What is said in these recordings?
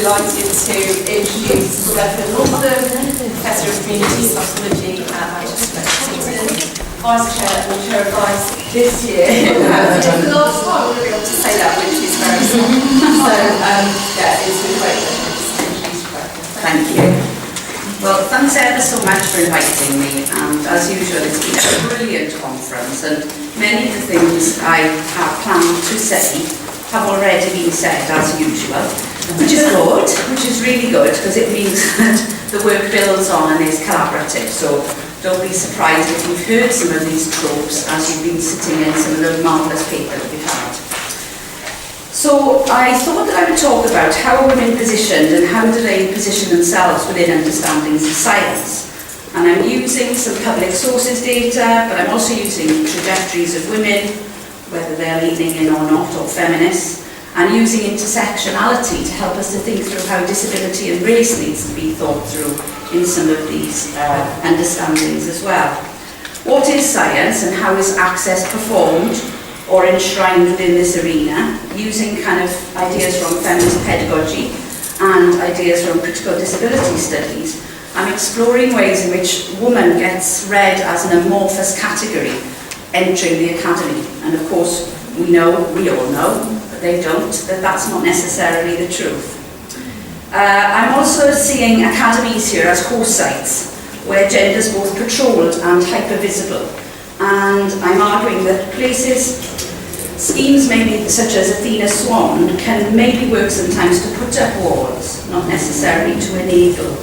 delighted to introduce Rebecca Lawthom, Professor of Community Psychology at Manchester University, Vice Chair and Chair of Vice this year. For the last time, we're going to be able to say that, which is very small. So, yeah, it's been great to introduce Rebecca. Thank you. Well, thanks ever so much for inviting me, and as usual it's been a brilliant conference, and many of the things I have planned to say have already been said as usual, which is good, which is really good, because it means that the work builds on and is collaborative, so don't be surprised if you've heard some of these tropes as you've been sitting in some of the marvellous paper that we've had. So I thought that I would talk about how are women positioned and how do they position themselves within understandings of science. And I'm using some public sources data, but I'm also using trajectories of women, whether they're leaning in or not, or feminists, and using intersectionality to help us to think through how disability and race needs to be thought through in some of these understandings as well. What is science and how is access performed or enshrined within this arena, using kind of ideas from feminist pedagogy and ideas from critical disability studies. I'm exploring ways in which woman gets read as an amorphous category entering the academy. And of course, we all know, but they don't, that that's not necessarily the truth. I'm also seeing academies here as host sites, where gender is both patrolled and hyper-visible. And I'm arguing that schemes maybe such as Athena Swan can maybe work sometimes to put up walls, not necessarily to enable.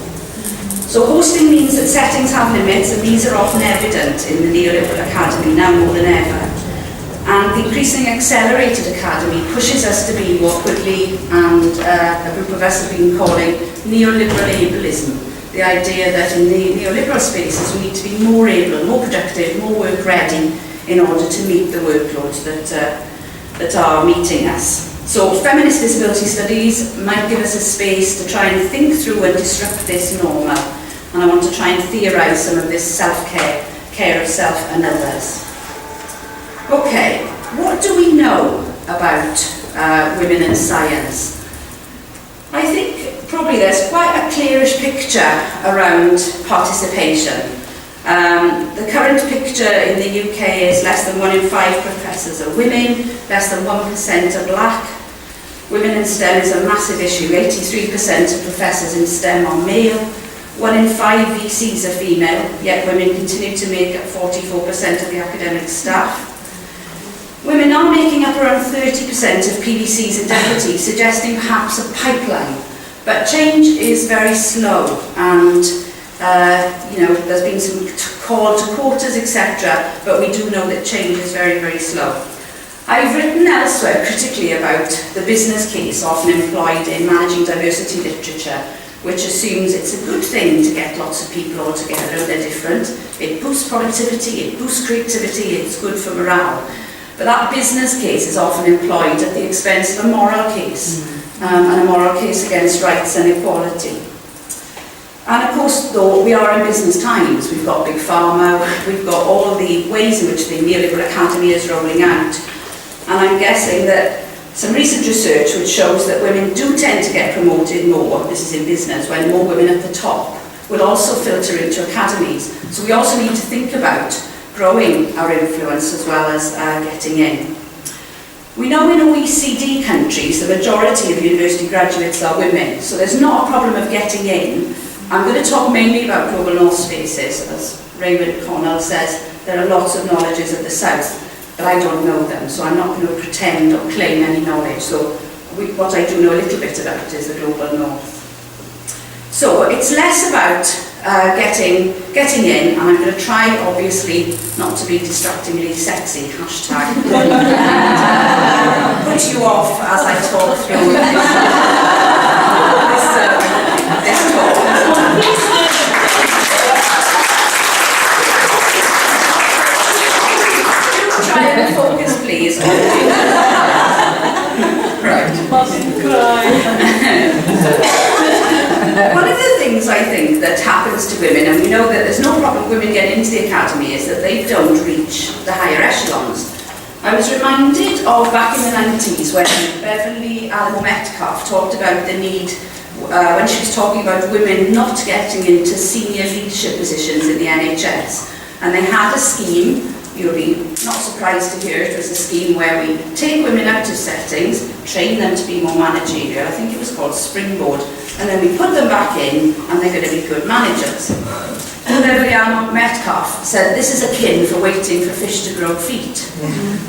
So hosting means that settings have limits, and these are often evident in the neoliberal academy now more than ever. And the increasing accelerated academy pushes us to be what Woodley and a group of us have been calling neoliberal ableism. The idea that in the neoliberal spaces we need to be more able, more productive, more work ready in order to meet the workloads that are meeting us. So feminist disability studies might give us a space to try and think through and disrupt this normal. And I want to try and theorise some of this self-care, care of self and others. Okay, what do we know about women in science? I think probably there's quite a clearish picture around participation. The current picture in the UK is less than 1 in 5 professors are women, less than 1% are black. Women in STEM is a massive issue. 83% of professors in STEM are male. 1 in 5 VCs are female, yet women continue to make up 44% of the academic staff. Women are making up around 30% of PVCs and deputies, suggesting perhaps a pipeline. But change is very slow, and there's been some call to quotas, etc., but we do know that change is very, very slow. I've written elsewhere critically about the business case often employed in managing diversity literature, which assumes it's a good thing to get lots of people all together and they're different. It boosts productivity, it boosts creativity, it's good for morale. But that business case is often employed at the expense of a moral case, and a moral case against rights and equality. And of course, though, we are in business times. We've got Big Pharma, we've got all the ways in which the neoliberal academy is rolling out. And I'm guessing that some recent research which shows that women do tend to get promoted more, this is in business, when more women at the top, will also filter into academies. So we also need to think about growing our influence as well as getting in. We know in OECD countries the majority of university graduates are women, so there's not a problem of getting in. I'm going to talk mainly about global north spaces. As Raymond Connell says, there are lots of knowledges of the south, but I don't know them, so I'm not going to pretend or claim any knowledge. So what I do know a little bit about is the global north. So it's less about getting in, and I'm going to try, obviously, not to be distractingly sexy, hashtag, and put you off as I talk through this talk. Try and focus, please. Right. One of the things I think that happens to women, and we know that there's no problem women getting into the academy, is that they don't reach the higher echelons. I was reminded of back in the 90s when Beverly Alamo Metcalf talked about the need when she was talking about women not getting into senior leadership positions in the NHS. And they had a scheme, you'll be not surprised to hear it was a scheme where we take women out of settings, train them to be more managerial, I think it was called Springboard, and then we put them back in and they're going to be good managers. Arnold Metcalf said this is akin for waiting for fish to grow feet.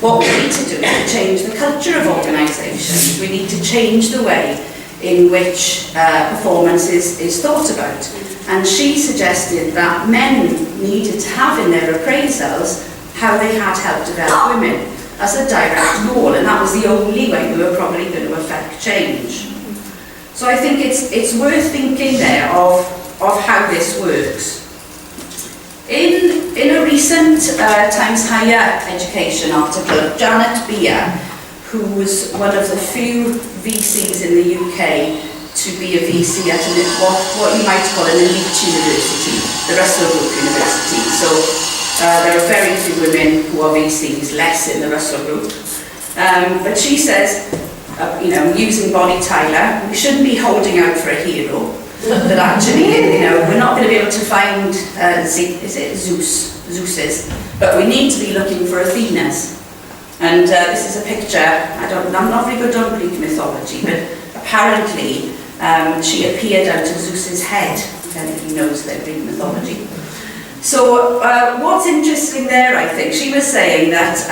What we need to do is to change the culture of organisations. We need to change the way in which performance is thought about. And she suggested that men needed to have in their appraisals how they had helped develop women as a direct goal, and that was the only way we were probably going to affect change. So I think it's worth thinking there of how this works. In a recent Times Higher Education article, Janet Beer, who was one of the few VCs in the UK to be a VC at what you might call an elite university, the Russell Group University. So there are very few women who are VCs, less in the Russell Group. But she says, using Bonnie Tyler, we shouldn't be holding out for a hero. That actually, we're not going to be able to find Zeus's, but we need to be looking for Athenas. And this is a picture, I'm not very good on Greek mythology, but apparently she appeared out of Zeus's head, if anybody knows their Greek mythology. So what's interesting there, I think, she was saying that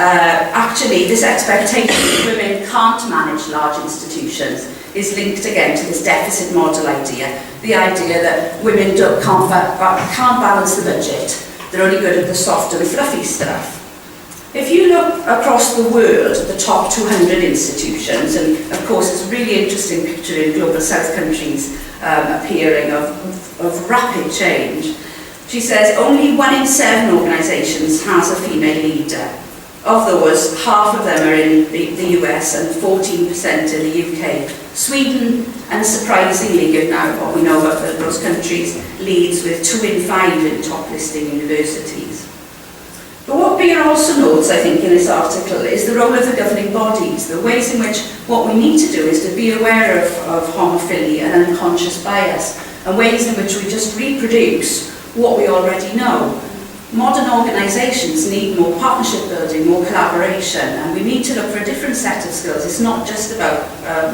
actually this expectation that women can't manage large institutions is linked again to this deficit model idea, the idea that women can't balance the budget, they're only good at the soft and fluffy stuff. If you look across the world at the top 200 institutions, and of course it's a really interesting picture in global south countries appearing of rapid change, she says only 1 in 7 organisations has a female leader. Of those, half of them are in the US and 14% in the UK. Sweden, unsurprisingly, given now what we know about those countries, leads with 2 in 5 in top listing universities. But what Beer also notes, I think, in this article is the role of the governing bodies, the ways in which what we need to do is to be aware of homophilia and unconscious bias, and ways in which we just reproduce what we already know. Modern organisations need more partnership building, more collaboration, and we need to look for a different set of skills. It's not just about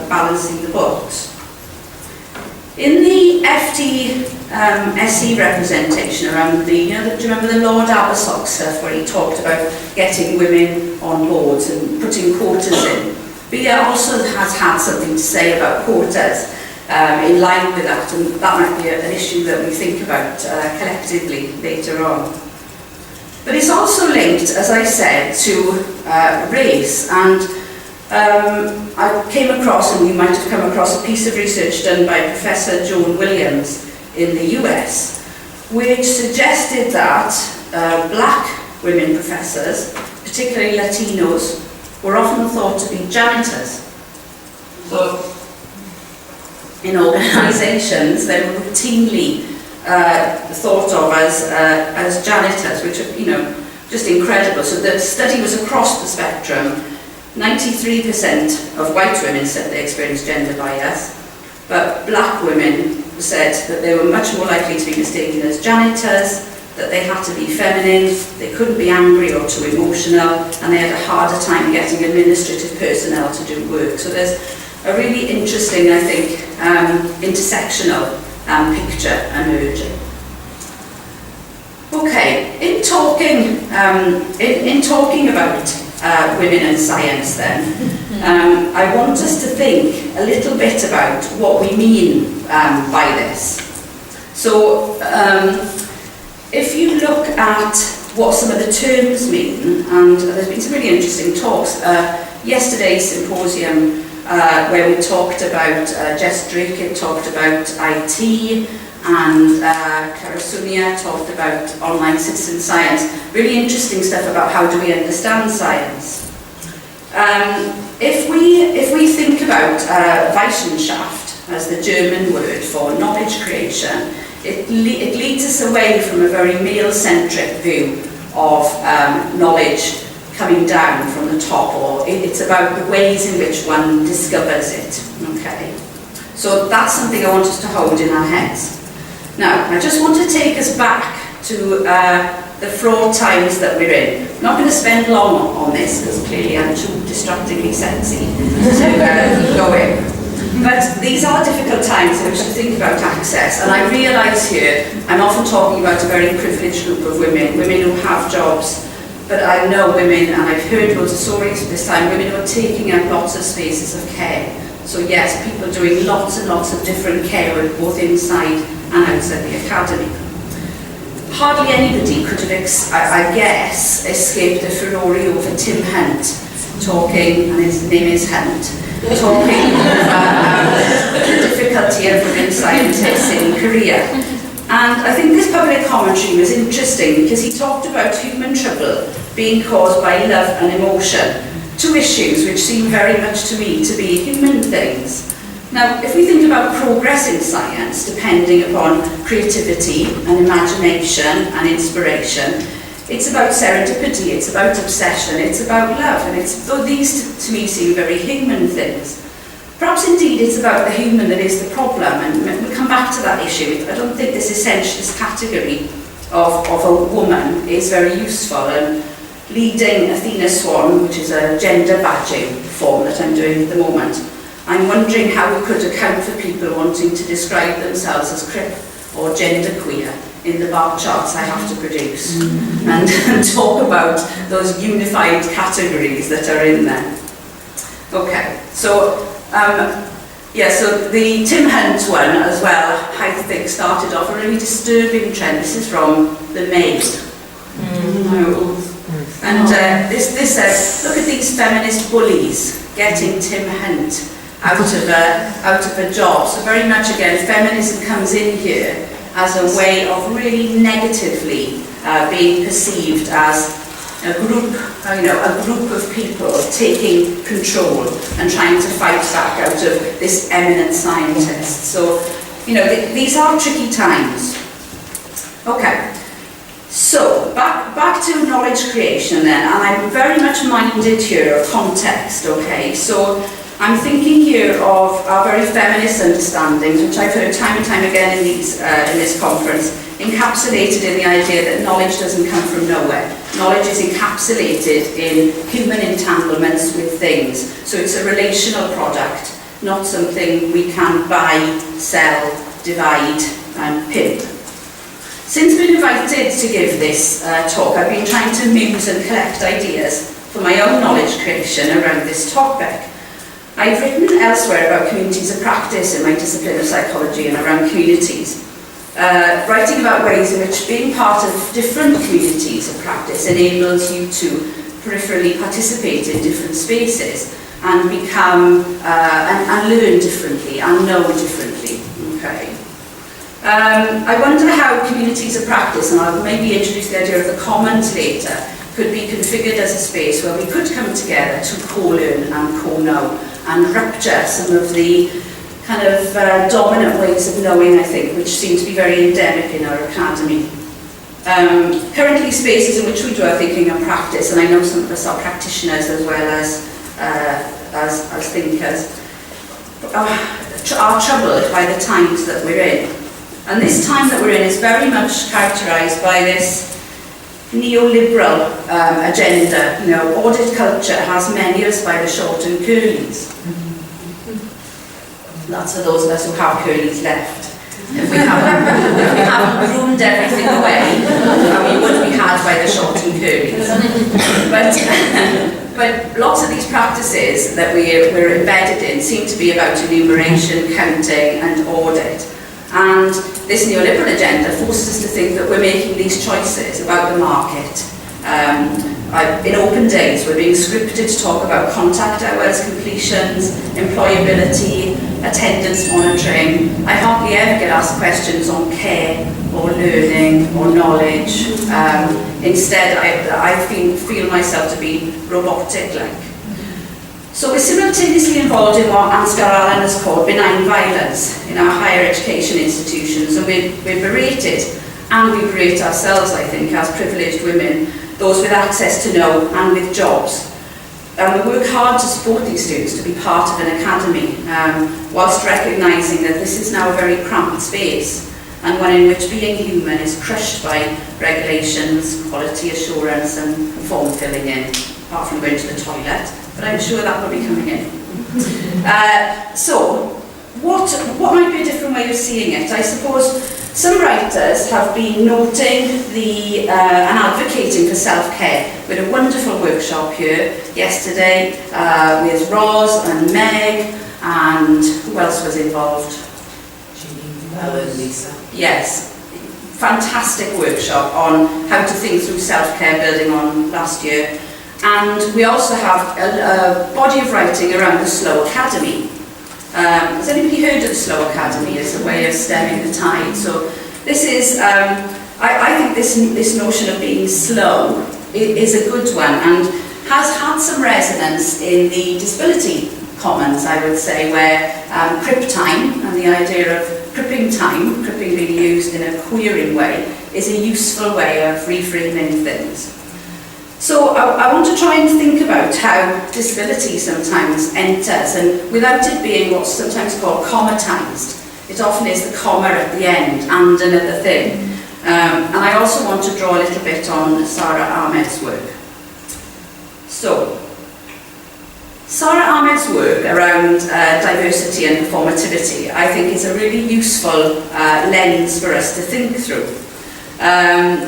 balancing the books. In the FT-SE representation around do you remember the Lord Abersock stuff where he talked about getting women on boards and putting quotas in? Beer also has had something to say about quotas in line with that, and that might be an issue that we think about collectively later on. But it's also linked, as I said, to race, and I came across, and you might have come across, a piece of research done by Professor Joan Williams in the US, which suggested that black women professors, particularly Latinos, were often thought to be janitors. So in organisations, they were routinely thought of as janitors, which are, just incredible. So the study was across the spectrum. 93% of white women said they experienced gender bias, but black women said that they were much more likely to be mistaken as janitors, that they had to be feminine, they couldn't be angry or too emotional, and they had a harder time getting administrative personnel to do work. So there's a really interesting, I think, intersectional picture emerging. Okay, in talking about women and science then, I want us to think a little bit about what we mean by this. So if you look at what some of the terms mean, and there's been some really interesting talks. Yesterday's symposium where we talked about, Jess Drake talked about IT, and Karasunia talked about online citizen science. Really interesting stuff about how do we understand science. If we think about Wissenschaft as the German word for knowledge creation, it leads us away from a very male-centric view of knowledge coming down from the top, or it's about the ways in which one discovers it. Okay. So that's something I want us to hold in our heads. Now, I just want to take us back to the fraught times that we're in. I'm not going to spend long on this because clearly I'm too distractingly sexy to go in. But these are difficult times in which to think about access, and I realise here I'm often talking about a very privileged group of women who have jobs, but I know women, and I've heard loads of stories this time, women who are taking up lots of spaces of care. So yes, people doing lots and lots of different care work both inside and outside the academy. Hardly anybody could have, I guess, escaped the furore over Tim Hunt talking, and his name is Hunt, talking about the difficulty of women scientists in Korea. And I think this public commentary was interesting because he talked about human trouble being caused by love and emotion, two issues which seem very much to me to be human things. Now, if we think about progress in science depending upon creativity and imagination and inspiration, it's about serendipity, it's about obsession, it's about love, and though these to me seem very human things. Perhaps indeed it's about the human that is the problem, and we'll come back to that issue. I don't think this category of a woman is very useful, and leading Athena Swan, which is a gender badging form that I'm doing at the moment, I'm wondering how we could account for people wanting to describe themselves as crip or genderqueer in the bar charts I have to produce, and talk about those unified categories that are in there. Okay, so so the Tim Hunt one as well, I think, started off a really disturbing trend. This is from the Maid. And this says, look at these feminist bullies getting Tim Hunt out of a job. So very much again, feminism comes in here as a way of really negatively being perceived as a group of people taking control and trying to fight back out of this eminent scientist. So, these are tricky times. Okay, so back to knowledge creation then, and I'm very much minded here of context, okay? So I'm thinking here of our very feminist understandings, which I've heard time and time again in this conference, encapsulated in the idea that knowledge doesn't come from nowhere. Knowledge is encapsulated in human entanglements with things. So it's a relational product, not something we can buy, sell, divide, and pimp. Since being invited to give this talk, I've been trying to muse and collect ideas for my own knowledge creation around this topic. I've written elsewhere about communities of practice in my discipline of psychology and around communities, writing about ways in which being part of different communities of practice enables you to peripherally participate in different spaces and become and learn differently and know differently. Okay. I wonder how communities of practice, and I'll maybe introduce the idea of the commons later, could be configured as a space where we could come together to co-learn and co-know and rupture some of the kind of dominant ways of knowing, I think, which seem to be very endemic in our academy. Currently, spaces in which we do our thinking and practice, and I know some of us are practitioners as well as thinkers, are troubled by the times that we're in. And this time that we're in is very much characterised by this neoliberal agenda. Audit culture has many of us by the short and curlies. That's for those of us who have curlies left. If we haven't groomed everything away, we wouldn't be had by the short and curlies. But lots of these practices that we're embedded in seem to be about enumeration, counting, and audit. And this neoliberal agenda forces us to think that we're making these choices about the market. In open days, we're being scripted to talk about contact hours, completions, employability, attendance monitoring. I hardly ever get asked questions on care or learning or knowledge. Instead, I feel myself to be robotic-like. So we're simultaneously involved in what Ansgar Allen has called benign violence in our higher education institutions, and we're berated, and we berate ourselves, I think, as privileged women, those with access to know and with jobs. And we work hard to support these students to be part of an academy, whilst recognising that this is now a very cramped space, and one in which being human is crushed by regulations, quality assurance and form filling in, apart from going to the toilet, but I'm sure that will be coming in. So, what might be a different way of seeing it? I suppose some writers have been noting and advocating for self-care. We had a wonderful workshop here yesterday with Roz and Meg, and who else was involved? and Lisa. Yes, fantastic workshop on how to think through self-care, building on last year. And we also have a body of writing around the Slow Academy. Has anybody heard of the Slow Academy as a way of stemming the tide? So this is, I think this notion of being slow is a good one, and has had some resonance in the disability commons, I would say, where crip time and the idea of cripping time, cripping being used in a queering way, is a useful way of reframing things. So I want to try and think about how disability sometimes enters, and without it being what's sometimes called commatized, it often is the comma at the end, and another thing. And I also want to draw a little bit on Sarah Ahmed's work. So, Sarah Ahmed's work around diversity and performativity, I think, is a really useful lens for us to think through.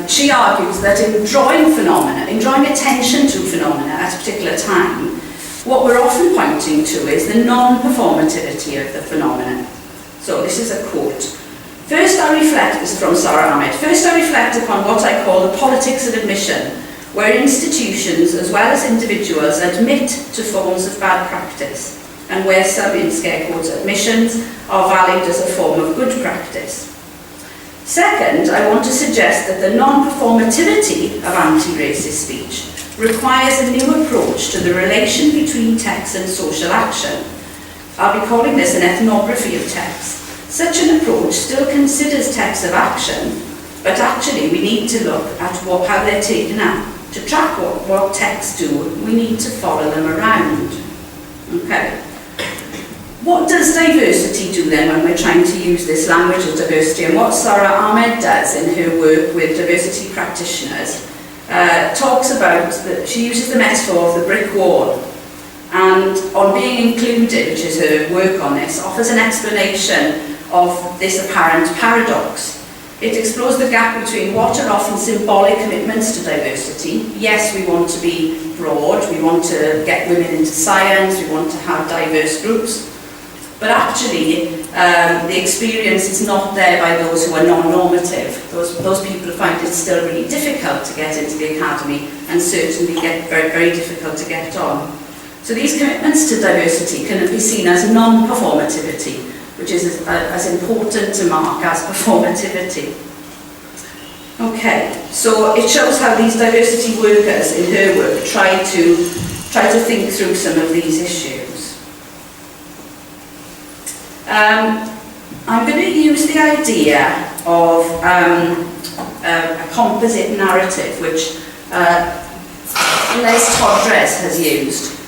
She argues that in drawing phenomena, in drawing attention to phenomena at a particular time, what we're often pointing to is the non-performativity of the phenomena. So this is a quote. First I reflect, this is from Sarah Ahmed, first I reflect upon what I call the politics of admission, where institutions as well as individuals admit to forms of bad practice, and where some, in scare quotes, admissions are valued as a form of good practice. Second, I want to suggest that the non-performativity of anti-racist speech requires a new approach to the relation between text and social action. I'll be calling this an ethnography of text. Such an approach still considers texts of action, but actually we need to look at how they're taken up. To track what texts do, we need to follow them around. Okay. What does diversity do then when we're trying to use this language of diversity? And what Sarah Ahmed does in her work with diversity practitioners talks about, she uses the metaphor of the brick wall, and on being included, which is her work on this, offers an explanation of this apparent paradox. It explores the gap between what are often symbolic commitments to diversity. Yes, we want to be broad, we want to get women into science, we want to have diverse groups, but actually the experience is not there by those who are non-normative. Those people find it still really difficult to get into the academy, and certainly get very, very difficult to get on. So these commitments to diversity can be seen as non-performativity, which is as important to mark as performativity. Okay, so it shows how these diversity workers in her work try to think through some of these issues. I'm going to use the idea of a composite narrative, which Les Todres has used,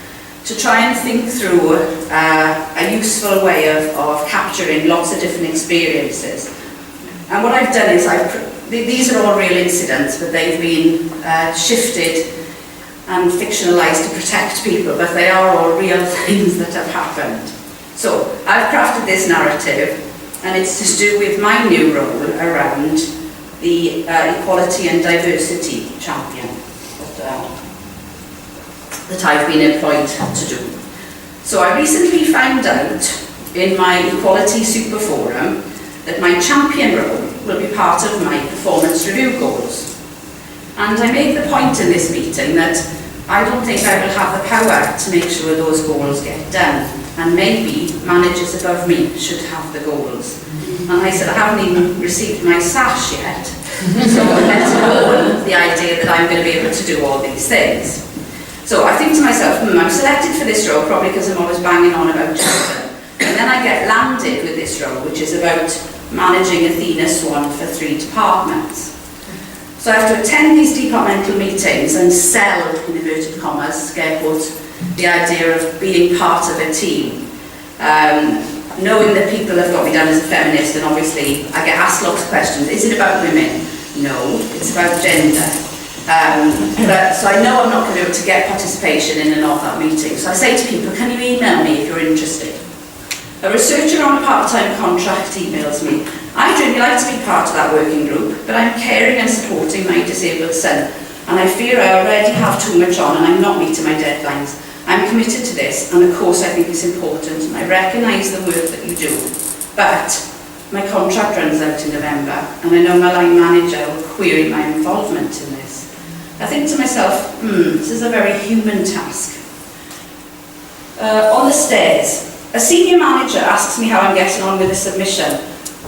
to try and think through a useful way of capturing lots of different experiences. And what I've done is, these are all real incidents, but they've been shifted and fictionalized to protect people, but they are all real things that have happened. So I've crafted this narrative, and it's to do with my new role around the equality and diversity champion that I've been employed to do. So I recently found out in my Equality Super Forum that my champion role will be part of my performance review goals. And I made the point in this meeting that I don't think I will have the power to make sure those goals get done, and maybe managers above me should have the goals. And I said, I haven't even received my sash yet, so let alone the idea that I'm going to be able to do all these things. So I think to myself, I'm selected for this role probably because I'm always banging on about children. And then I get landed with this role, which is about managing Athena Swan for 3 departments. So I have to attend these departmental meetings and sell, in inverted commas, scare quotes, the idea of being part of a team. Knowing that people have got me down as a feminist, and obviously I get asked lots of questions. Is it about women? No, it's about gender. So I know I'm not going to be able to get participation in an off-that meeting. So I say to people, can you email me if you're interested? A researcher on a part-time contract emails me. I'd really like to be part of that working group, but I'm caring and supporting my disabled son, and I fear I already have too much on and I'm not meeting my deadlines. I'm committed to this, and of course I think it's important, and I recognise the work that you do, but my contract runs out in November, and I know my line manager will query my involvement in this. I think to myself, this is a very human task. On the stairs, a senior manager asks me how I'm getting on with the submission.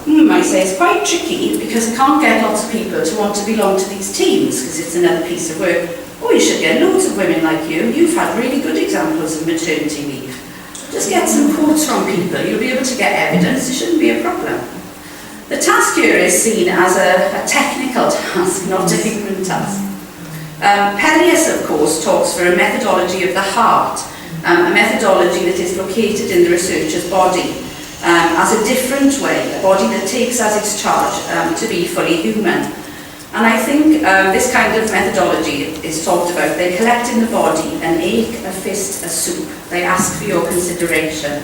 I say it's quite tricky because I can't get lots of people to want to belong to these teams because it's another piece of work. Oh, you should get loads of women like you. You've had really good examples of maternity leave. Just get some quotes from people. You'll be able to get evidence. It shouldn't be a problem. The task here is seen as a technical task, not a human task. Pelias, of course, talks for a methodology of the heart, a methodology that is located in the researcher's body, as a different way, a body that takes as its charge to be fully human. And I think this kind of methodology is talked about. They collect in the body an ache, a fist, a soup. They ask for your consideration.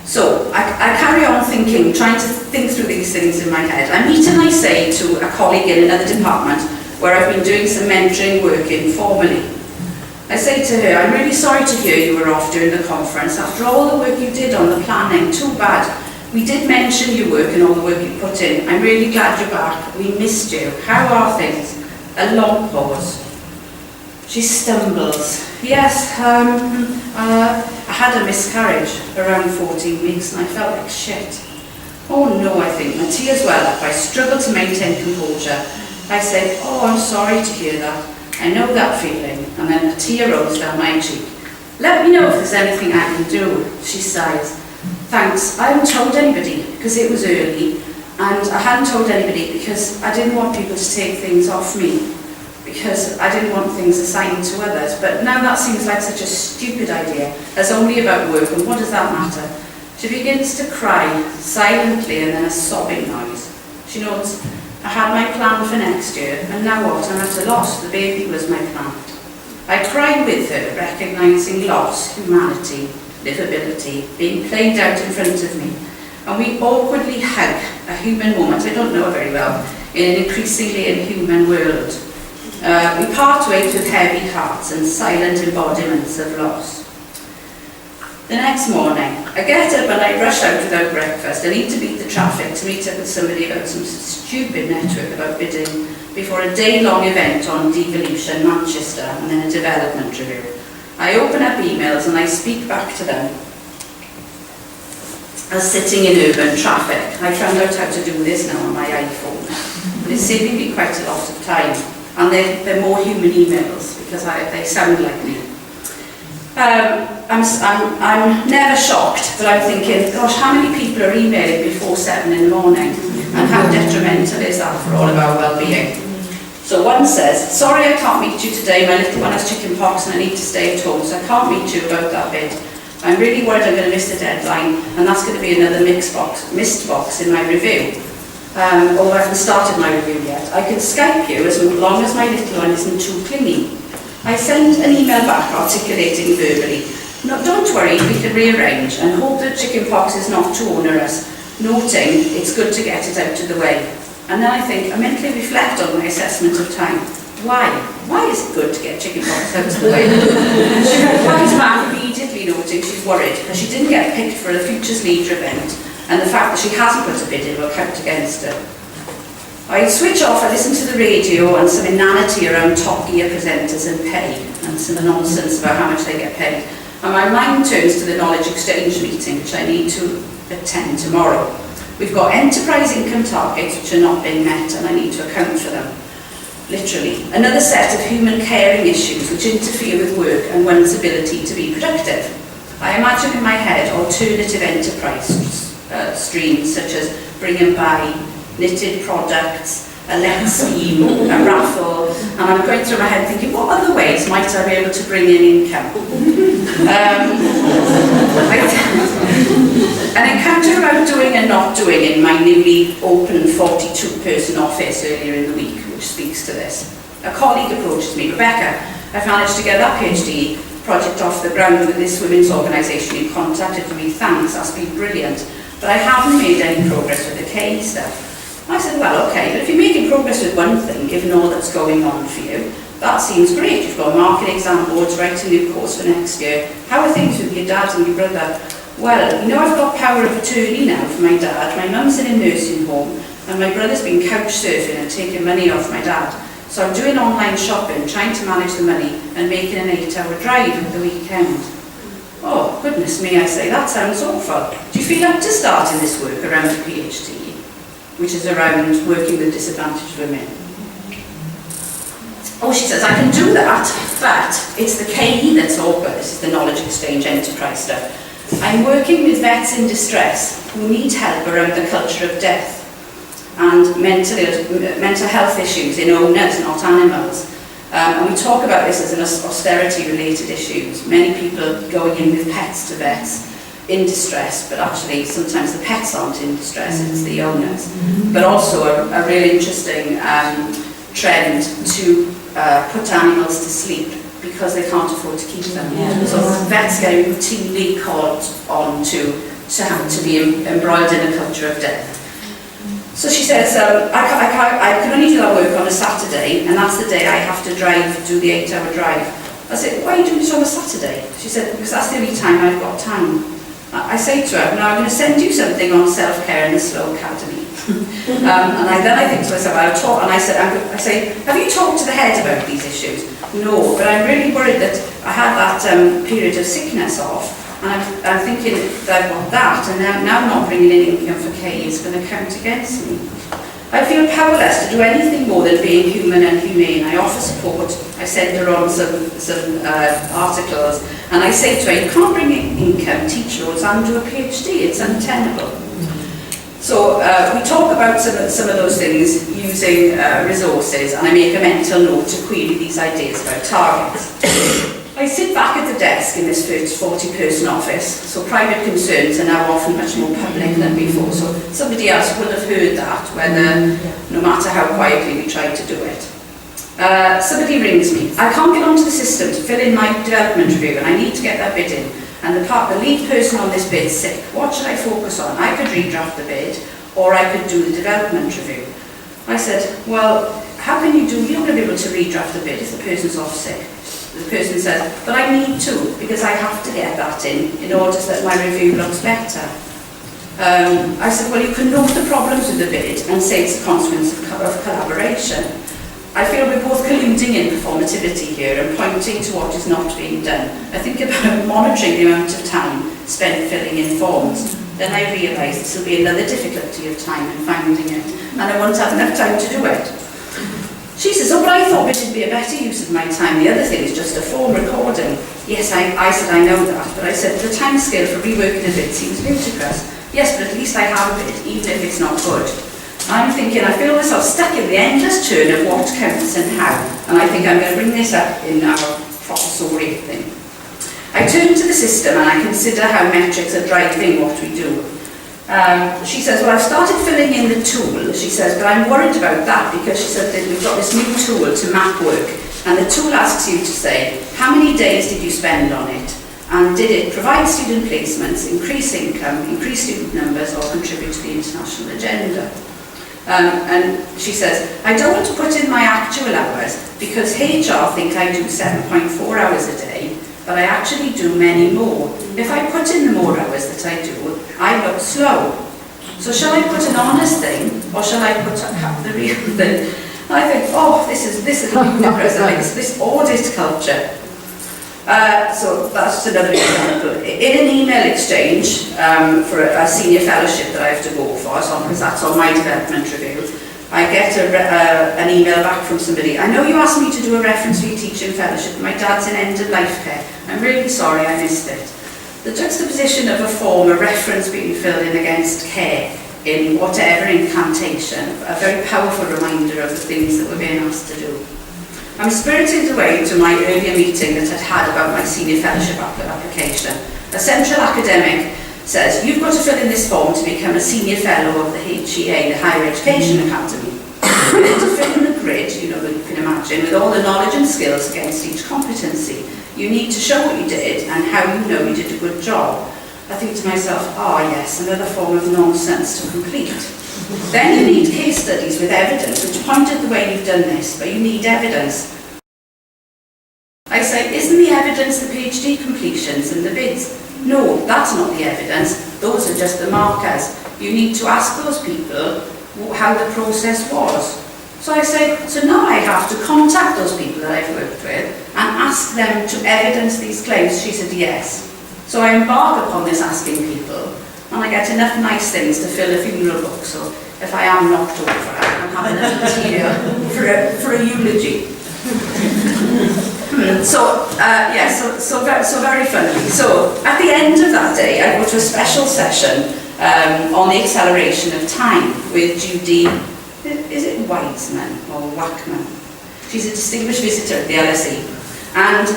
So I carry on thinking, trying to think through these things in my head. I meet and I say to a colleague in another department where I've been doing some mentoring work informally. I say to her, I'm really sorry to hear you were off during the conference. After all the work you did on the planning, too bad. We did mention your work and all the work you put in. I'm really glad you're back. We missed you. How are things? A long pause. She stumbles. Yes, I had a miscarriage around 14 weeks and I felt like shit. Oh no, I think. My tears well up. I struggle to maintain composure. I say, oh, I'm sorry to hear that. I know that feeling. And then a tear rolls down my cheek. Let me know if there's anything I can do. She sighs. Thanks. I haven't told anybody because it was early, and I hadn't told anybody because I didn't want people to take things off me, because I didn't want things assigned to others. But now that seems like such a stupid idea. It's only about work, and what does that matter? She begins to cry silently and then a sobbing noise. She notes, I had my plan for next year, and now what? I'm at a loss. The baby was my plan. I cry with her, recognising loss, humanity, livability, being played out in front of me. And we awkwardly hug a human moment, I don't know her very well, in an increasingly inhuman world. We part ways with heavy hearts and silent embodiments of loss. The next morning, I get up and I rush out without breakfast. I need to beat the traffic to meet up with somebody about some stupid network about bidding before a day-long event on devolution, Manchester, and then a development review. I open up emails and I speak back to them as sitting in urban traffic. I found out how to do this now on my iPhone, and it's saving me quite a lot of time. And they're more human emails because they sound like me. I'm never shocked, but I'm thinking, gosh, how many people are emailing before 7 in the morning? And how detrimental is that for all of our well-being? So one says, sorry I can't meet you today, my little one has chicken pox and I need to stay at home, so I can't meet you about that bid. I'm really worried I'm going to miss the deadline, and that's going to be another missed box in my review. Although I haven't started my review yet. I can Skype you as long as my little one isn't too clingy. I send an email back articulating verbally, no, don't worry, we can rearrange, and hope that chicken pox is not too onerous, noting it's good to get it out of the way. And then I think, I mentally reflect on my assessment of time. Why? Why is it good to get chicken pox out of the way? She replies back immediately, noting she's worried because she didn't get picked for a Futures Leader event, and the fact that she hasn't put a bid in will count against her. I switch off, I listen to the radio and some inanity around Top Gear presenters and pay, and some nonsense about how much they get paid. And my mind turns to the knowledge exchange meeting, which I need to attend tomorrow. We've got enterprise income targets which are not being met, and I need to account for them. Literally. Another set of human caring issues which interfere with work and one's ability to be productive. I imagine in my head alternative enterprise streams such as bring and buy, knitted products, a let scheme, a raffle, and I'm going through my head thinking, what other ways might I be able to bring in income? An encounter about doing and not doing in my newly opened 42-person office earlier in the week, which speaks to this. A colleague approaches me, Rebecca, I've managed to get that PhD project off the ground with this women's organisation. You contacted me, thanks, that's been brilliant. But I haven't made any progress with the KE stuff. I said, well, okay, but if you're making progress with one thing, given all that's going on for you, that seems great. You've got market exam boards, writing a new course for next year. How are things with your dad and your brother? Well, you know, I've got power of attorney now for my dad. My mum's in a nursing home, and my brother's been couch surfing and taking money off my dad. So I'm doing online shopping, trying to manage the money, and making an 8-hour drive at the weekend. Oh, goodness me, I say, that sounds awful. Do you feel up to starting this work around a PhD, which is around working with disadvantaged women? Oh, she says, I can do that, but it's the KE that's awkward. This is the Knowledge Exchange Enterprise stuff. I'm working with vets in distress who need help around the culture of death and mental health issues in owners, not animals. And we talk about this as an austerity-related issue. Many people going in with pets to vets in distress, but actually sometimes the pets aren't in distress, it's the owners. But also a really interesting trend to put animals to sleep because they can't afford to keep them. So vets get routinely called on to have to be embroiled in a culture of death. So she says, I can only do that work on a Saturday, and that's the day I have to do the 8-hour drive. I said, why are you doing this on a Saturday? She said, because that's the only time I've got time. I say to her, now I'm going to send you something on self-care in the Slow Academy. Then I think to myself, I'll talk, and I say, have you talked to the head about these issues? No, but I'm really worried that I had that period of sickness off, and I'm thinking that I've got that, and now not bringing in income for KE is going to count against me. I feel powerless to do anything more than being human and humane. I offer support, I send her on some articles, and I say to her, you can't bring in income, teach roles, and do a PhD, it's untenable. So we talk about some of those things using resources, and I make a mental note to query these ideas about targets. I sit back at the desk in this first 40-person office, so private concerns are now often much more public than before, so somebody else will have heard that, whether, no matter how quietly we try to do it. Somebody rings me. I can't get onto the system to fill in my development review, and I need to get that bid in. And the lead person on this bid is sick. What should I focus on? I could redraft the bid, or I could do the development review. I said, well, how can you do, you're not going to be able to redraft the bid if the person's off sick. The person says, but I need to, because I have to get that in order so that my review looks better. I said, well, you can note the problems with the bid and say it's a consequence of collaboration. I feel we're both colluding in performativity here and pointing to what is not being done. I think about monitoring the amount of time spent filling in forms. Then I realise this will be another difficulty of time in finding it, and I won't have enough time to do it. She says, oh, but I thought it would be a better use of my time. The other thing is just a form recording. Yes, I said, I know that, but I said, the time scale for reworking a bid seems ludicrous. Yes, but at least I have a bid, even if it's not good. I'm thinking, I feel myself stuck in the endless churn of what counts and how, and I think I'm going to bring this up in our professorial thing. I turn to the system and I consider how metrics are driving what we do. She says, well, I've started filling in the tool, she says, but I'm worried about that because she said that we've got this new tool to map work, and the tool asks you to say, how many days did you spend on it? And did it provide student placements, increase income, increase student numbers, or contribute to the international agenda? And she says, I don't want to put in my actual hours because HR think I do 7.4 hours a day, but I actually do many more. If I put in the more hours that I do, I look slow. So shall I put an honest thing, or shall I put the real thing? I think, oh, this is ludicrous. I think it's this audit culture. So that's another example. In an email exchange for a senior fellowship that I have to go for, because that's on my development review, I get an email back from somebody. I know you asked me to do a reference for your teaching fellowship, but my dad's in end-of-life care. I'm really sorry I missed it. The juxtaposition of a form, a reference being filled in against care, in whatever incantation, a very powerful reminder of the things that we're being asked to do. I'm spirited away to my earlier meeting that I'd had about my senior fellowship application. A central academic says, you've got to fill in this form to become a senior fellow of the HEA, the Higher Education Academy. You need to fill in the grid, you can imagine, with all the knowledge and skills against each competency. You need to show what you did and how you know you did a good job. I think to myself, yes, another form of nonsense to complete. Then you need case studies with evidence, which point at the way you've done this, but you need evidence. I say, isn't the evidence the PhD completions and the bids? No, that's not the evidence. Those are just the markers. You need to ask those people how the process was. So I say, so now I have to contact those people that I've worked with and ask them to evidence these claims. She said yes. So I embark upon this asking people, and I get enough nice things to fill a funeral book, so if I am knocked over, I can have enough material for a eulogy. So very funny. So at the end of that day, I go to a special session on the acceleration of time with Judy, is it Weizmann or Wackman? She's a distinguished visitor at the LSE. And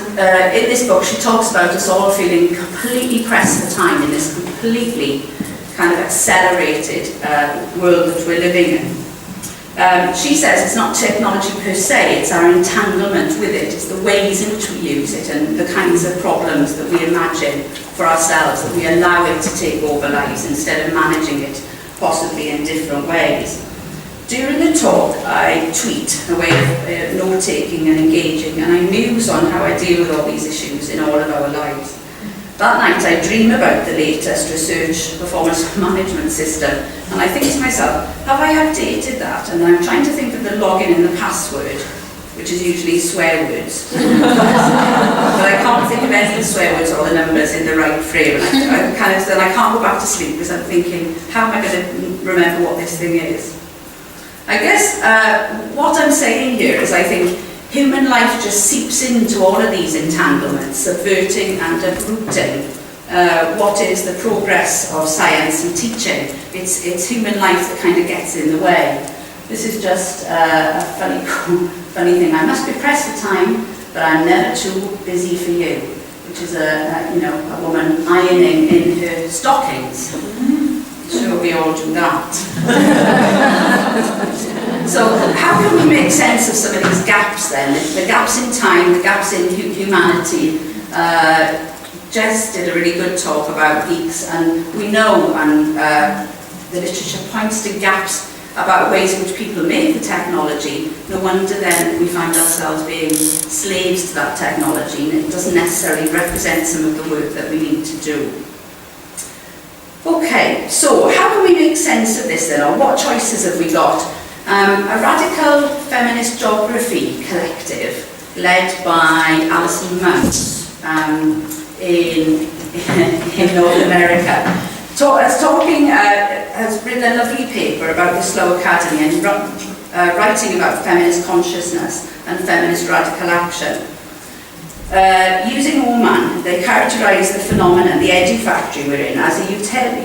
in this book, she talks about us all feeling completely pressed for time in this completely kind of accelerated world that we're living in. She says it's not technology per se, it's our entanglement with it, it's the ways in which we use it and the kinds of problems that we imagine for ourselves, that we allow it to take over lives instead of managing it possibly in different ways. During the talk, I tweet a way of note-taking and engaging, and I muse on how I deal with all these issues in all of our lives. That night, I dream about the latest research performance management system, and I think to myself, have I updated that? And I'm trying to think of the login and the password, which is usually swear words. But I can't think of any of the swear words or the numbers in the right frame. And then I can't go back to sleep because I'm thinking, how am I going to remember what this thing is? I guess what I'm saying here is I think human life just seeps into all of these entanglements, subverting and uprooting what is the progress of science and teaching. It's human life that kind of gets in the way. This is just a funny thing. I must be pressed for time, but I'm never too busy for you, which is a woman ironing in her stockings. Sure, we all do that. So how can we make sense of some of these gaps then? The gaps in time, the gaps in humanity. Jess did a really good talk about geeks, and we know, and the literature points to gaps about ways in which people make the technology. No wonder then we find ourselves being slaves to that technology, and it doesn't necessarily represent some of the work that we need to do. Okay, so how can we make sense of this then, or what choices have we got? A radical feminist geography collective led by Alison Mounts in North America has written a lovely paper about the Slow Academy and writing about feminist consciousness and feminist radical action. Using Oman, they characterise the phenomenon, the edu-factory we're in, as a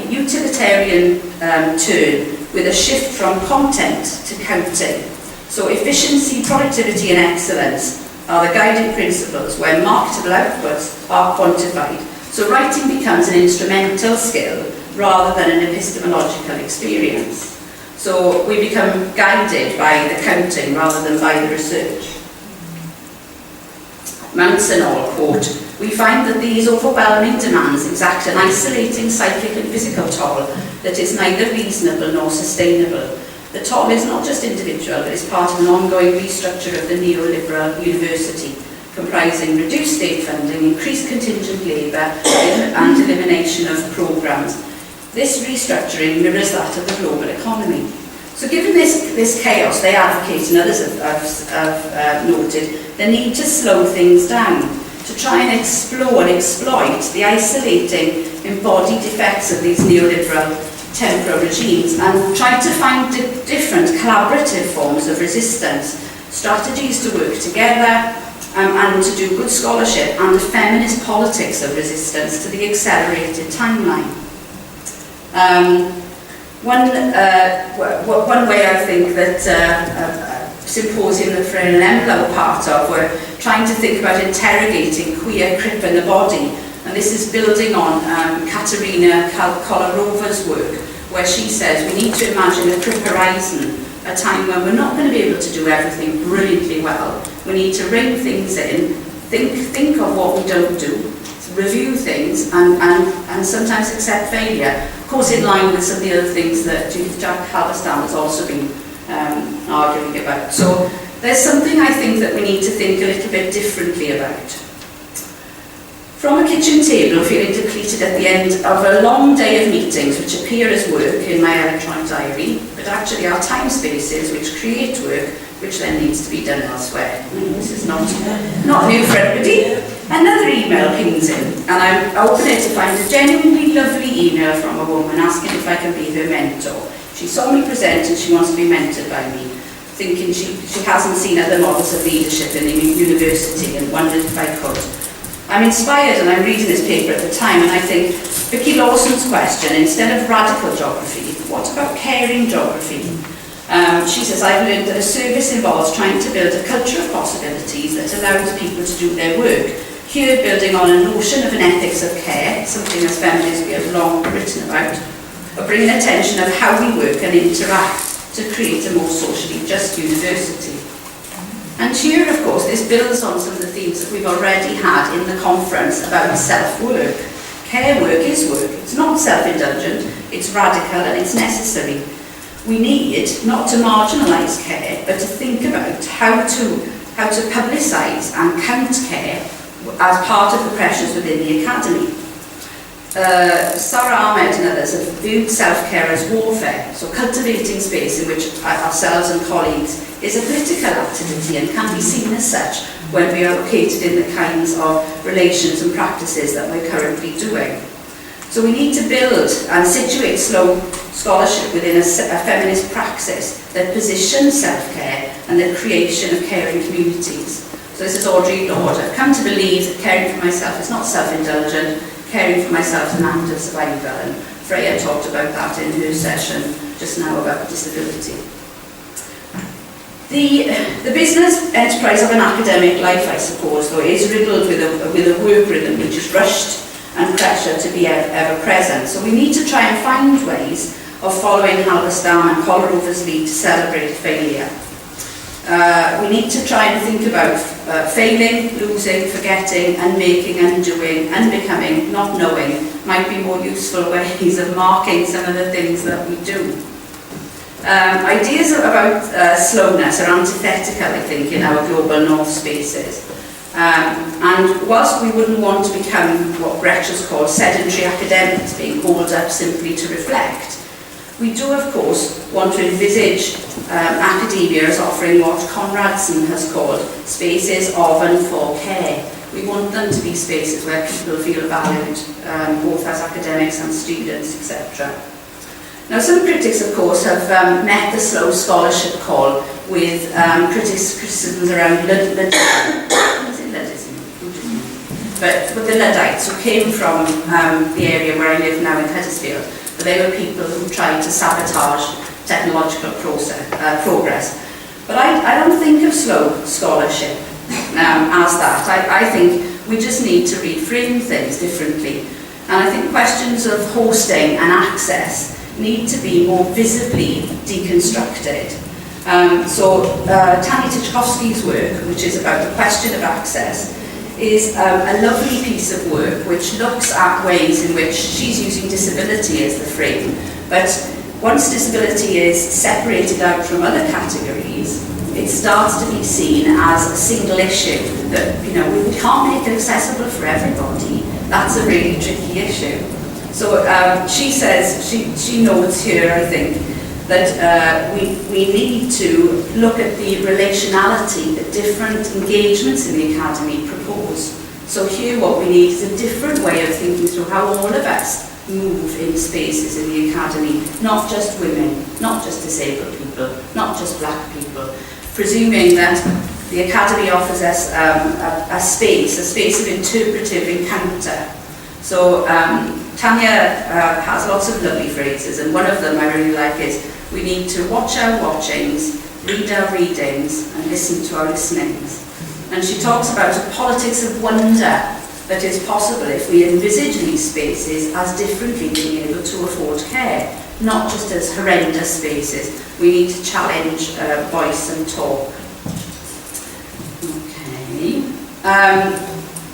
utilitarian turn with a shift from content to counting. So efficiency, productivity and excellence are the guiding principles where marketable outputs are quantified. So writing becomes an instrumental skill rather than an epistemological experience. So we become guided by the counting rather than by the research. Mounts and all, quote, we find that these overwhelming demands exact an isolating psychic and physical toll that is neither reasonable nor sustainable. The toll is not just individual, but is part of an ongoing restructure of the neoliberal university, comprising reduced state funding, increased contingent labour, and elimination of programmes. This restructuring mirrors that of the global economy. So given this chaos, they advocate, and others have noted, the need to slow things down, to try and explore and exploit the isolating embodied effects of these neoliberal temporal regimes and try to find different collaborative forms of resistance, strategies to work together and to do good scholarship and the feminist politics of resistance to the accelerated timeline. One way I think that symposium that Fred and Embla were part of were trying to think about interrogating queer crip in the body, and this is building on Katerina Kolarova's work, where she says we need to imagine a crip horizon, a time when we're not going to be able to do everything brilliantly well. We need to rein things in, think of what we don't do, review things, and sometimes accept failure. Of course, in line with some of the other things that Jack Halberstam has also been arguing about. So there's something I think that we need to think a little bit differently about. From a kitchen table, feeling depleted at the end of a long day of meetings, which appear as work in my electronic diary, but actually are time spaces which create work, which then needs to be done elsewhere. This is not new for everybody. Another email pings in, and I open it to find a genuinely lovely email from a woman asking if I can be her mentor. She saw me present and she wants to be mentored by me, thinking she hasn't seen other models of leadership in the university and wondered if I could. I'm inspired, and I'm reading this paper at the time, and I think Vicky Lawson's question, instead of radical geography, what about caring geography? She says, I've learned that a service involves trying to build a culture of possibilities that allows people to do their work. Here, building on a notion of an ethics of care, something as feminists we have long written about, of bringing attention of how we work and interact to create a more socially just university. And here, of course, this builds on some of the themes that we've already had in the conference about self-work. Care work is work. It's not self-indulgent, it's radical and it's necessary. We need not to marginalise care, but to think about how to publicise and count care as part of the pressures within the academy. Sarah Ahmed and others have viewed self-care as warfare, so cultivating space in which ourselves and colleagues is a political activity and can be seen as such when we are located in the kinds of relations and practices that we're currently doing. So we need to build and situate slow scholarship within a feminist praxis that positions self-care and the creation of caring communities. So this is Audrey Lord. I've come to believe that caring for myself is not self-indulgent. Caring for myself is an act of survival, and Freya talked about that in her session just now about disability. The business enterprise of an academic life, I suppose, though, is riddled with a work rhythm which is rushed and pressure to be ever present. So we need to try and find ways of following Halberstam and Kolarova's lead to celebrate failure. We need to try and think about failing, losing, forgetting, unmaking, undoing, unbecoming, not knowing might be more useful ways of marking some of the things that we do. Ideas about slowness are antithetical, I think, in our global north spaces. And whilst we wouldn't want to become what Brecht has called sedentary academics, being holed up simply to reflect, we do, of course, want to envisage academia as offering what Conradson has called spaces of and for care. We want them to be spaces where people feel valued, both as academics and students, etc. Now, some critics, of course, have met the slow scholarship call with criticisms around Ludditism, but with the Luddites who came from the area where I live now in Huddersfield. But they were people who tried to sabotage technological progress. But I don't think of slow scholarship as that. I think we just need to reframe things differently. And I think questions of hosting and access need to be more visibly deconstructed. So Tanya Tichkovsky's work, which is about the question of access, is a lovely piece of work which looks at ways in which she's using disability as the frame. But once disability is separated out from other categories, it starts to be seen as a single issue that, you know, we can't make it accessible for everybody. That's a really tricky issue. So she says, she notes here, I think, that we need to look at the relationality that different engagements in the academy propose. So here what we need is a different way of thinking through how all of us move in spaces in the academy, not just women, not just disabled people, not just black people, presuming that the academy offers us a space of interpretive encounter. So Tanya has lots of lovely phrases, and one of them I really like is, we need to watch our watchings, read our readings, and listen to our listenings. And she talks about a politics of wonder that is possible if we envisage these spaces as differently being able to afford care, not just as horrendous spaces. We need to challenge voice and talk. Okay.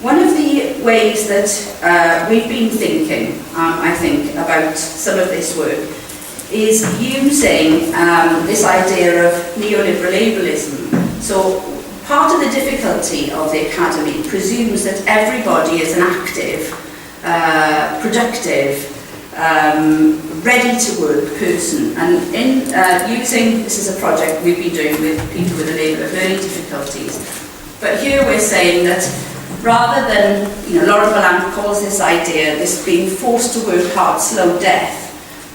One of the ways that we've been thinking, I think, about some of this work is using this idea of neoliberal ableism. So part of the difficulty of the Academy presumes that everybody is an active, productive, ready-to-work person. And in using, this is a project we've been doing with people with a label of learning difficulties, but here we're saying that rather than, Laura Ballant calls this idea, this being forced to work hard, slow death,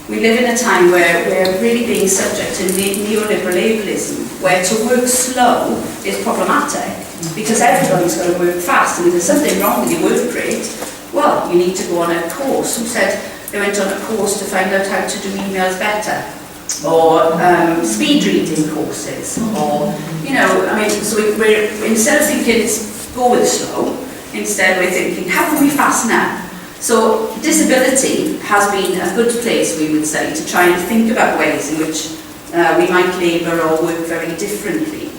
we live in a time where we're really being subject to neoliberal ableism, where to work slow is problematic, because everybody's got to work fast, and if there's something wrong with your work rate, well, you need to go on a course. Who said they went on a course to find out how to do emails better? Or speed reading courses, or, so we're instead of thinking go with slow, instead we're thinking, how can we fasten up? So disability has been a good place, we would say, to try and think about ways in which we might labour or work very differently.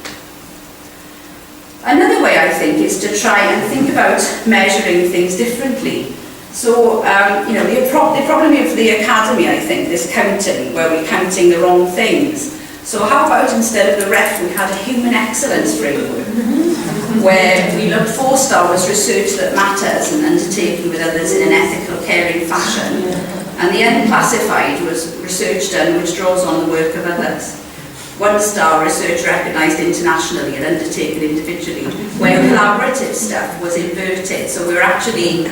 Another way, I think, is to try and think about measuring things differently. So, the problem of the Academy, I think, is counting, where we're counting the wrong things. So how about instead of the REF, we had a human excellence framework, where we looked for was research that matters and undertaken with others in an ethical, caring fashion. And the unclassified was research done which draws on the work of others. 1-star research recognised internationally and undertaken individually, where collaborative stuff was inverted. So we were actually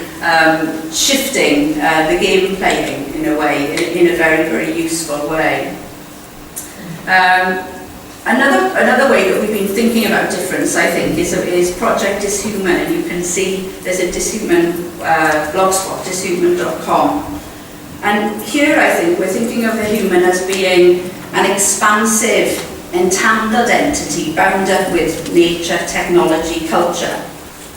shifting the game playing in a way, in a very, very useful way. Another way that we've been thinking about difference, I think, is Project Dishuman, and you can see there's a Dishuman blogspot, dishuman.com. And here I think we're thinking of the human as being an expansive, entangled entity bound up with nature, technology, culture,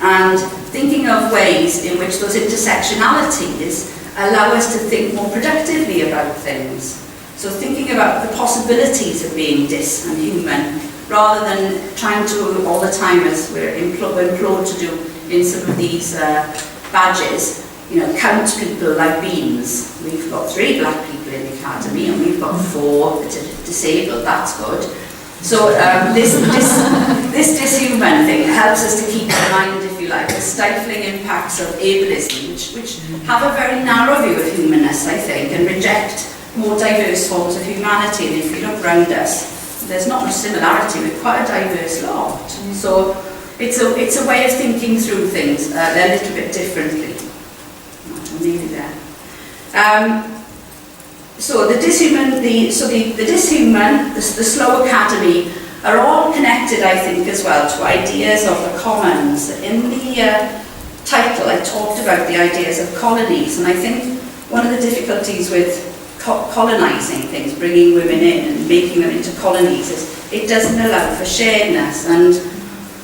and thinking of ways in which those intersectionalities allow us to think more productively about things. So thinking about the possibilities of being dis and human, rather than trying to all the time, as we're implored to do in some of these badges, count people like beans. We've got 3 black people in the Academy, and we've got 4 that are disabled. That's good. So this dishuman thing helps us to keep in mind, if you like, the stifling impacts of ableism, which have a very narrow view of humanness, I think, and reject more diverse forms of humanity. And if you look around us, there's not much similarity with quite a diverse lot. So it's a way of thinking through things a little bit differently. I'm nearly there. So the dishuman, the dishuman, the slow academy are all connected, I think, as well to ideas of the commons. In the title, I talked about the ideas of colonies, and I think one of the difficulties with colonising things, bringing women in and making them into colonies, is it doesn't allow for sharedness. And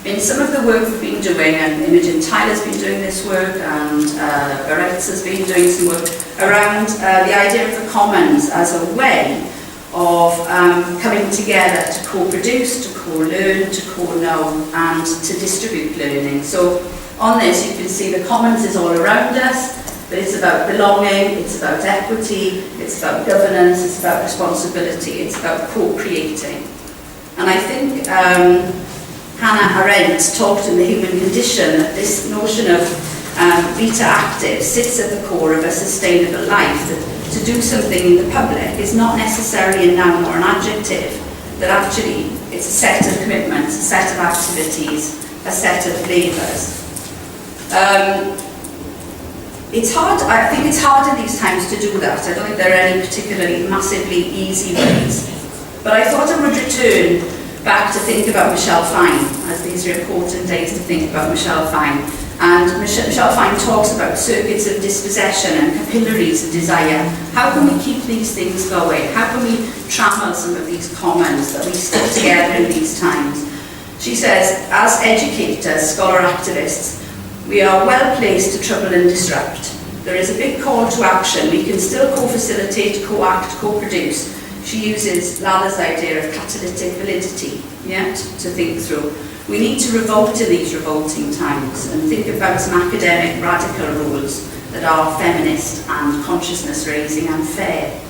in some of the work we've been doing, and Imogen Tyler's been doing this work, and Baretz has been doing some work around the idea of the commons as a way of coming together to co-produce, to co-learn, to co-know, and to distribute learning. So on this you can see the commons is all around us, but it's about belonging, it's about equity, it's about governance, it's about responsibility, it's about co-creating. And I think Hannah Arendt talked in The Human Condition that this notion of beta active sits at the core of a sustainable life, that to do something in the public is not necessarily a noun or an adjective, that actually it's a set of commitments, a set of activities, a set of labours. It's hard, I think it's hard in these times to do that. I don't think there are any particularly massively easy ways. But I thought I would return back to think about Michelle Fine, as these are important days to think about Michelle Fine. And Michelle Fine talks about circuits of dispossession and capillaries of desire. How can we keep these things going? How can we trammel some of these commons that we stick together in these times? She says, as educators, scholar activists, we are well placed to trouble and disrupt. There is a big call to action. We can still co-facilitate, co-act, co-produce. She uses Lala's idea of catalytic validity, to think through. We need to revolt in these revolting times and think about some academic radical rules that are feminist and consciousness raising and fair.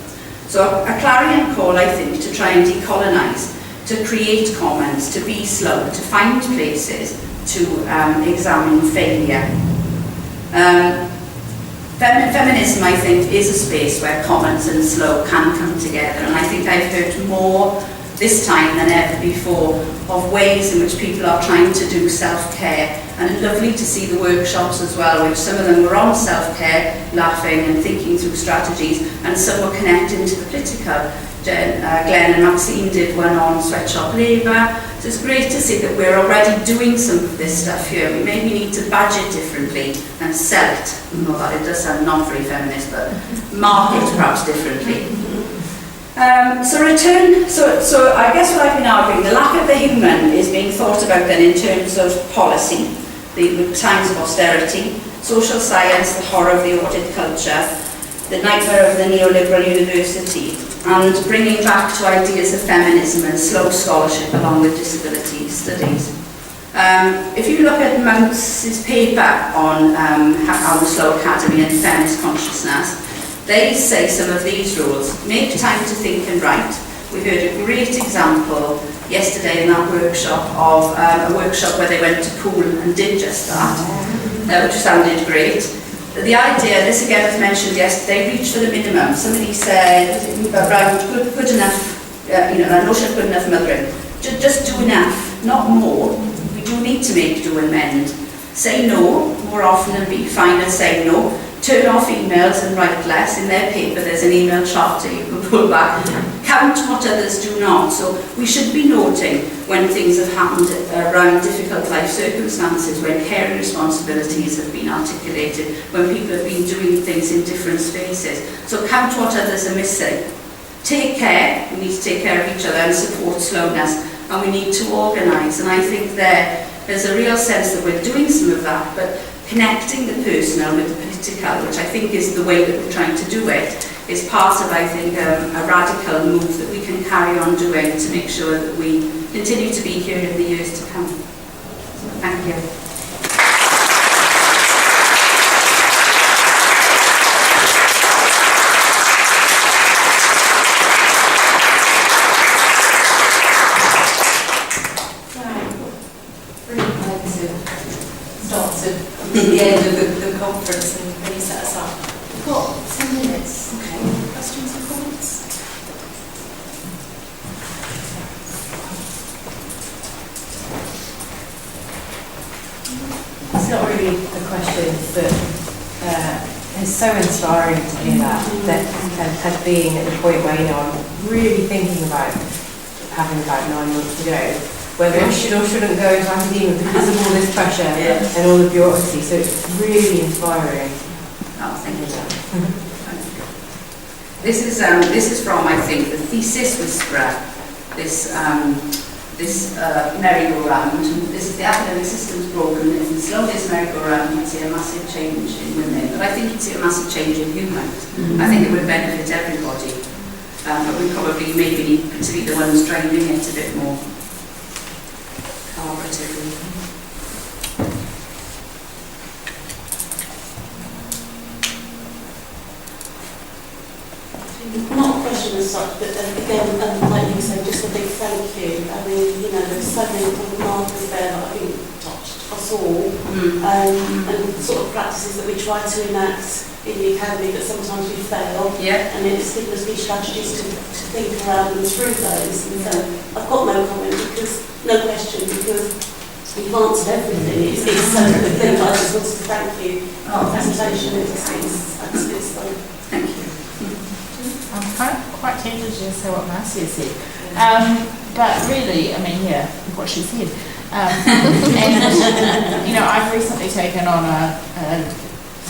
So a clarion call, I think, to try and decolonise, to create commons, to be slow, to find places, to examine failure. Feminism, I think, is a space where commons and slow can come together, and I think I've heard more this time than ever before of ways in which people are trying to do self-care, and lovely to see the workshops as well, which some of them were on self-care, laughing and thinking through strategies, and some were connecting to the political. Glenn and Maxine did one on sweatshop labour. So it's great to see that we're already doing some of this stuff here. We maybe need to badge it differently and sell it. Not that it does sound not very feminist, but market perhaps differently. So I guess what I've been arguing, the lack of the human is being thought about then in terms of policy, the times of austerity, social science, the horror of the audit culture, the nightmare of the neoliberal university, and bringing back to ideas of feminism and slow scholarship along with disability studies. If you look at Mounce's paper on the Slow Academy and feminist consciousness, they say some of these rules. Make time to think and write. We heard a great example yesterday in that workshop of a workshop where they went to Poole and did just that, which sounded great. The idea, this again was mentioned yesterday, reach for the minimum. Somebody said around good enough, that notion of good enough mothering. Just do enough, not more. We do need to make do and mend. Say no more often and be fine and say no. Turn off emails and write less. In their paper there's an email charter you can pull back. Count what others do not. So we should be noting when things have happened around difficult life circumstances, when caring responsibilities have been articulated, when people have been doing things in different spaces. So count what others are missing. Take care. We need to take care of each other and support slowness. And we need to organise. And I think there's a real sense that we're doing some of that, but connecting the personal with the political, which I think is the way that we're trying to do it, is part of, I think, a radical move that we can carry on doing to make sure that we continue to be here in the years to come. Thank you. At the end of the conference and really set us up. We've got 10 minutes. Okay. Questions or comments? It's not really a question, but it's so inspiring to hear that had been at the point where, I'm really thinking about having about 9 months to go, whether it should or shouldn't go into academia because of all this pressure and all the bureaucracy. So it's really inspiring. Oh, thank you. This is from, I think, the thesis whisperer. This merry-go-round. This is the academic system's broken. If we slow this merry-go-round, you'd see a massive change in women. But I think you'd see a massive change in humans. I think it would benefit everybody. But we probably maybe need to be the ones driving it a bit more cooperatively. Not a question as such, but again, like you said, just a big thank you. I mean, there's so many markers there that I think touched us all, and sort of practices that we try to enact in the academy, but sometimes we fail. And it's given us these strategies to think around and through those. And so I've got no comment no question, because you've answered everything. It's so good thing. I just wanted to thank you for the presentation. It's absolutely stunning. Thank you. I'm quite tempted to just say what Marcia said. But really, what she said, And, you know, I've recently taken on a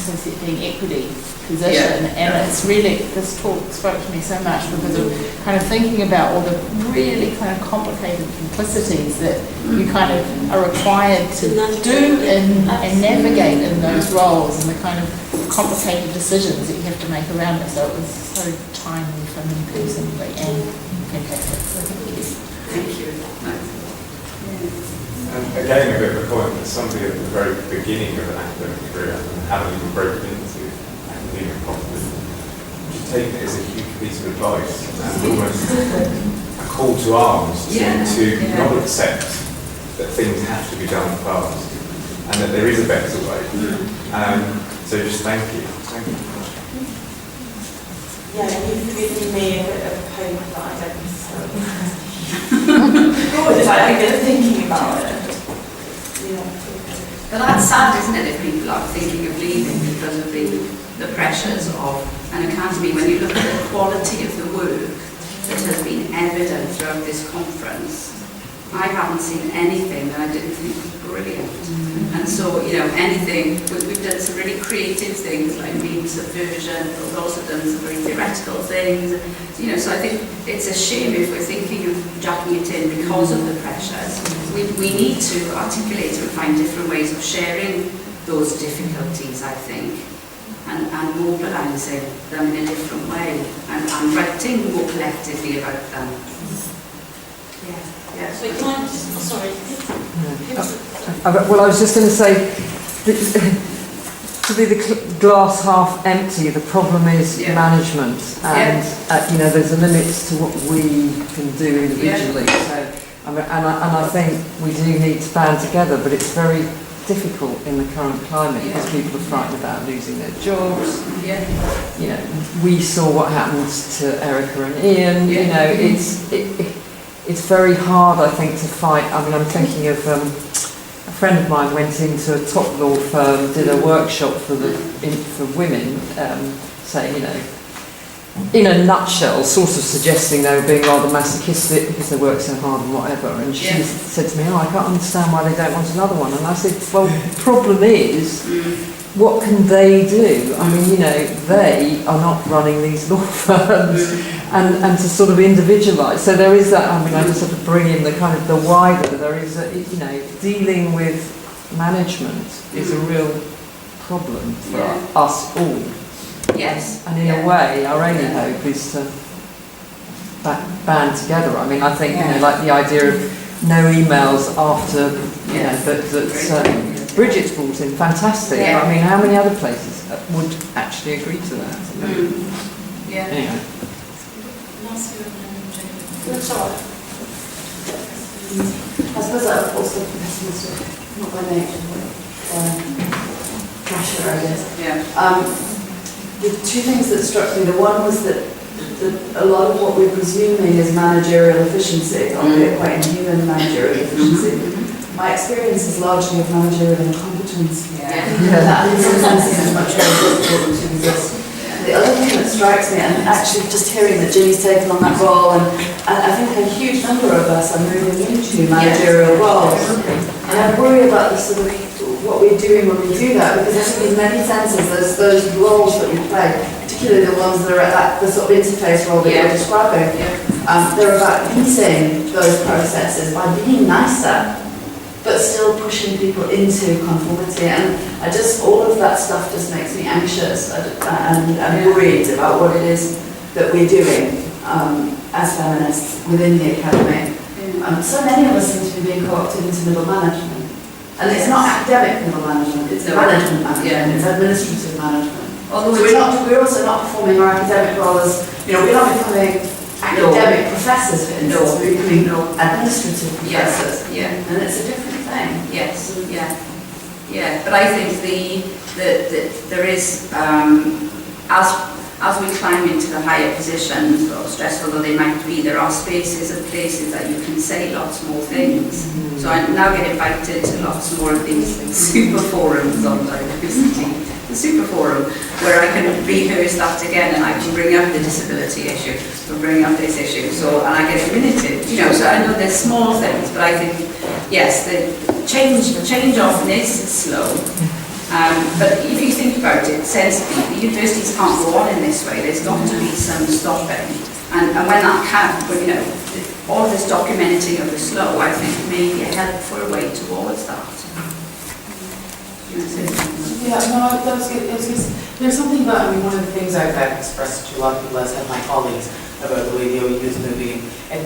associate dean equity position, and it's really, this talk spoke to me so much because of kind of thinking about all the really kind of complicated complicities that you kind of are required to do and navigate in those roles, and the kind of complicated decisions that you have to make around it. So it was so timely for me personally and fantastic. So thank you. Thank you. And again, a bit of a point that somebody at the very beginning of an academic career and haven't even broken into academia properly, should take it as a huge piece of advice and almost a call to arms to not accept that things have to be done fast and that there is a better way. So just thank you. Thank you. Yeah, you've given me a bit of hope that I don't necessarily good if I get thinking about it. Yeah. But that's sad, isn't it, if people are thinking of leaving because of the pressures of an academy. When you look at the quality of the work that has been evident throughout this conference, I haven't seen anything that I didn't think was brilliant. And so, you know, anything, we've done some really creative things like media subversion, but we've also done some very theoretical things. You know, so I think it's a shame if we're thinking of jacking it in because of the pressures. We need to articulate and find different ways of sharing those difficulties, I think, and mobilising them in a different way, and writing more collectively about them. Yeah. So can I just, sorry. Well, I was just going to say, to be the glass half empty, the problem is management, and you know, there's a limit to what we can do individually. So, and I think we do need to band together, but it's very difficult in the current climate because people are frightened about losing their jobs. You know, we saw what happened to Erica and Ian. You know, it's very hard, I think, to fight. I mean, I'm thinking of a friend of mine went into a top law firm, did a workshop for women, saying, you know, in a nutshell, sort of suggesting they were being rather masochistic because they work so hard and whatever. And she said to me, I can't understand why they don't want another one. And I said, well, the problem is, what can they do? I mean, you know, they are not running these law firms, and to sort of individualise. So there is that. I mean, I just have to bring in the kind of the wider. There is a, you know, dealing with management is a real problem for us all. Yes. And in a way, our only hope is to band together. I mean, I think, you know, like the idea of no emails after, you know, that Bridget's brought in, fantastic. I mean, how many other places would actually agree to that? Anyway. That's all right. I suppose I'm also pessimistic, not by nature, but pressure, I guess. The two things that struck me, the one was that a lot of what we're presuming is managerial efficiency, albeit quite inhuman managerial efficiency. My experience is largely of managerial incompetence. That in some senses is much more difficult to resist. The other thing that strikes me, and actually just hearing that Ginny's taken on that role, and I think a huge number of us are moving into managerial roles. And I worry about the sort of what we're doing when we do that, because I think in many senses there's those roles that we play, particularly the ones that are at the sort of interface role that you're describing. They're about easing those processes by being nicer, but still pushing people into conformity. And I just, all of that stuff just makes me anxious and worried about what it is that we're doing as feminists within the academy. So many of us seem to be being co-opted into middle management. And it's not academic middle management, it's management management, it's administrative management. Although we're also not performing our academic role as, you know, we're not becoming academic professors, for instance, we're becoming administrative professors. And it's a different thing. But I think there is, as we climb into the higher positions, or stressful though they might be, there are spaces and places that you can say lots more things. So I now get invited to lots more of these super forums on diversity, the super forum, where I can rehearse that again, and I can bring up the disability issue, or bring up this issue, and I get admitted, you know, so I know there's small things, but I think yes, the change often is slow. But if you think about it sensibly, the universities can't go on in this way. There's got to be some stopping. And when that can, you know, all of this documenting of the slow, I think, may be a helpful way towards that. Yeah, no, that was good. There's something about, I mean, one of the things I've expressed to a lot of people, as have my colleagues, about the way the OU is moving, and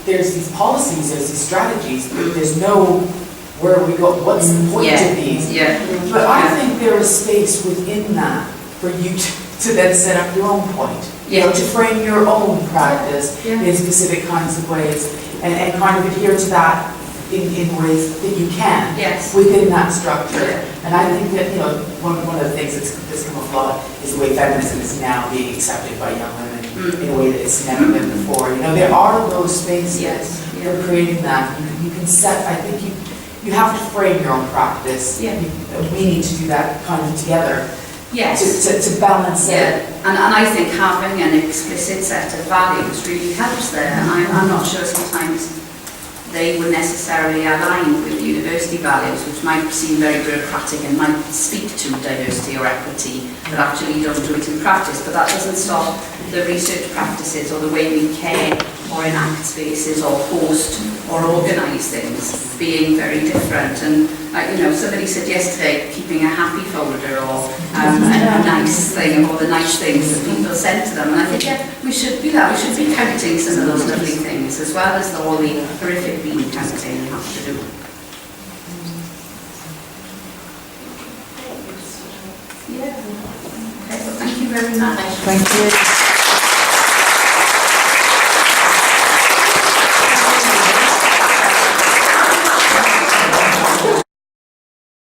there's these policies, there's these strategies, but there's no where we go, what's the point of these? Yeah. But I think there is space within that for you to then set up your own point. You know, to frame your own practice in specific kinds of ways and kind of adhere to that in ways that you can within that structure. And I think that, you know, one of the things that's come up a lot is the way feminism is now being accepted by young women in a way that it's never been before. You know, there are those spaces for creating that. You can set, I think you have to frame your own practice. We need to do that kind of together. Yes. To balance it. And I think having an explicit set of values really helps there. And I'm not sure sometimes they would necessarily align with university values, which might seem very bureaucratic and might speak to diversity or equity, but actually don't do it in practice. But that doesn't stop the research practices or the way we care or enact spaces or host or organise things being very different. And you know, somebody said yesterday, keeping a happy folder or a nice thing, or the nice things that people send to them. And I think we should be that. We should be counting some of those lovely things as well as all the horrific bean counting we have to do. Yeah. Okay, well, thank you very much. Thank you.